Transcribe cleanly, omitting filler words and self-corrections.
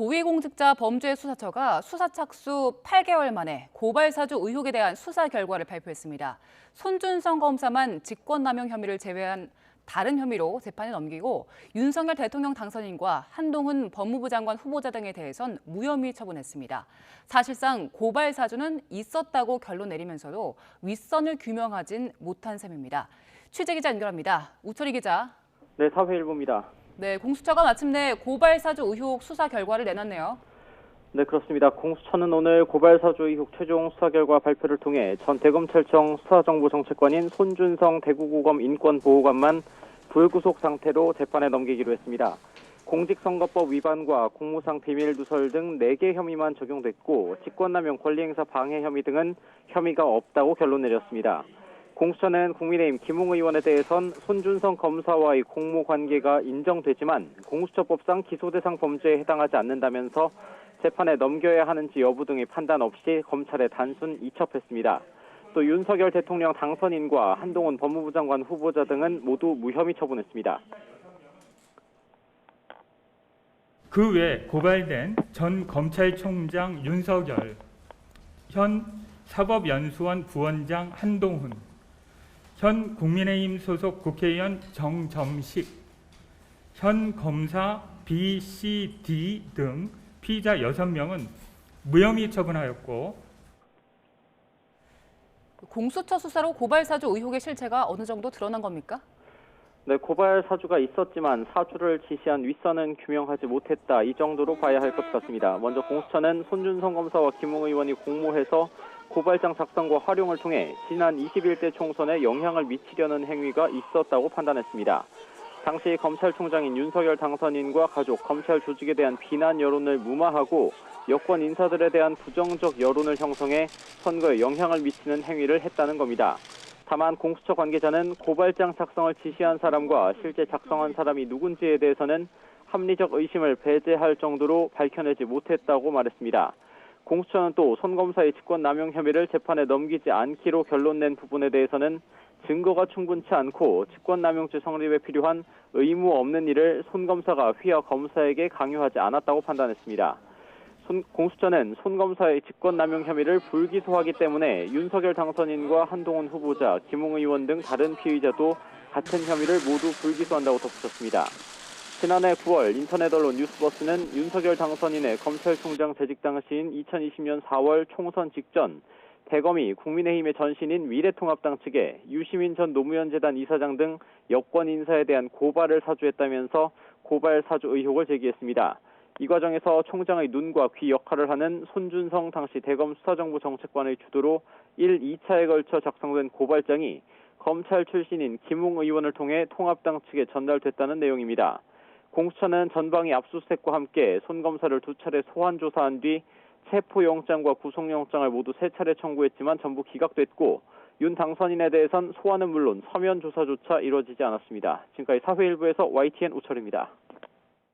고위공직자 범죄수사처가 수사 착수 8개월 만에 고발 사주 의혹에 대한 수사 결과를 발표했습니다. 손준성 검사만 직권남용 혐의를 제외한 다른 혐의로 재판에 넘기고 윤석열 대통령 당선인과 한동훈 법무부 장관 후보자 등에 대해선 무혐의 처분했습니다. 사실상 고발 사주는 있었다고 결론 내리면서도 윗선을 규명하진 못한 셈입니다. 취재기자 연결합니다. 우철희 기자. 네, 사회일보입니다. 네, 공수처가 마침내 고발 사주 의혹 수사 결과를 내놨네요. 네, 그렇습니다. 공수처는 오늘 고발 사주 의혹 최종 수사 결과 발표를 통해 전 대검찰청 수사정보정책관인 손준성 대구고검 인권보호관만 불구속 상태로 재판에 넘기기로 했습니다. 공직선거법 위반과 공무상 비밀누설 등 4개 혐의만 적용됐고 직권남용 권리행사 방해 혐의 등은 혐의가 없다고 결론 내렸습니다. 공수처는 국민의힘 김웅 의원에 대해선 손준성 검사와의 공모 관계가 인정되지만 공수처법상 기소대상 범죄에 해당하지 않는다면서 재판에 넘겨야 하는지 여부 등의 판단 없이 검찰에 단순 이첩했습니다. 또 윤석열 대통령 당선인과 한동훈 법무부 장관 후보자 등은 모두 무혐의 처분했습니다. 그 외 고발된 전 검찰총장 윤석열, 현 사법연수원 부원장 한동훈, 현 국민의힘 소속 국회의원 정점식, 현 검사 B, C, D 등 피의자 6명은 무혐의 처분하였고 공수처 수사로 고발 사주 의혹의 실체가 어느 정도 드러난 겁니까? 네, 고발 사주가 있었지만 사주를 지시한 윗선은 규명하지 못했다. 이 정도로 봐야 할 것 같습니다. 먼저 공수처는 손준성 검사와 김웅 의원이 공모해서 고발장 작성과 활용을 통해 지난 21대 총선에 영향을 미치려는 행위가 있었다고 판단했습니다. 당시 검찰총장인 윤석열 당선인과 가족, 검찰 조직에 대한 비난 여론을 무마하고 여권 인사들에 대한 부정적 여론을 형성해 선거에 영향을 미치는 행위를 했다는 겁니다. 다만 공수처 관계자는 고발장 작성을 지시한 사람과 실제 작성한 사람이 누군지에 대해서는 합리적 의심을 배제할 정도로 밝혀내지 못했다고 말했습니다. 공수처는 또 손 검사의 직권남용 혐의를 재판에 넘기지 않기로 결론낸 부분에 대해서는 증거가 충분치 않고 직권남용죄 성립에 필요한 의무 없는 일을 손 검사가 휘하 검사에게 강요하지 않았다고 판단했습니다. 공수처는 손 검사의 직권남용 혐의를 불기소하기 때문에 윤석열 당선인과 한동훈 후보자, 김웅 의원 등 다른 피의자도 같은 혐의를 모두 불기소한다고 덧붙였습니다. 지난해 9월 인터넷 언론 뉴스버스는 윤석열 당선인의 검찰총장 재직 당시인 2020년 4월 총선 직전 대검이 국민의힘의 전신인 미래통합당 측에 유시민 전 노무현재단 이사장 등 여권 인사에 대한 고발을 사주했다면서 고발 사주 의혹을 제기했습니다. 이 과정에서 총장의 눈과 귀 역할을 하는 손준성 당시 대검 수사정보정책관의 주도로 1, 2차에 걸쳐 작성된 고발장이 검찰 출신인 김웅 의원을 통해 통합당 측에 전달됐다는 내용입니다. 공수처는 전방위 압수수색과 함께 손 검사를 2차례 소환 조사한 뒤 체포영장과 구속영장을 모두 3차례 청구했지만 전부 기각됐고 윤 당선인에 대해선 소환은 물론 서면 조사조차 이루어지지 않았습니다. 지금까지 사회일보에서 YTN 우철입니다.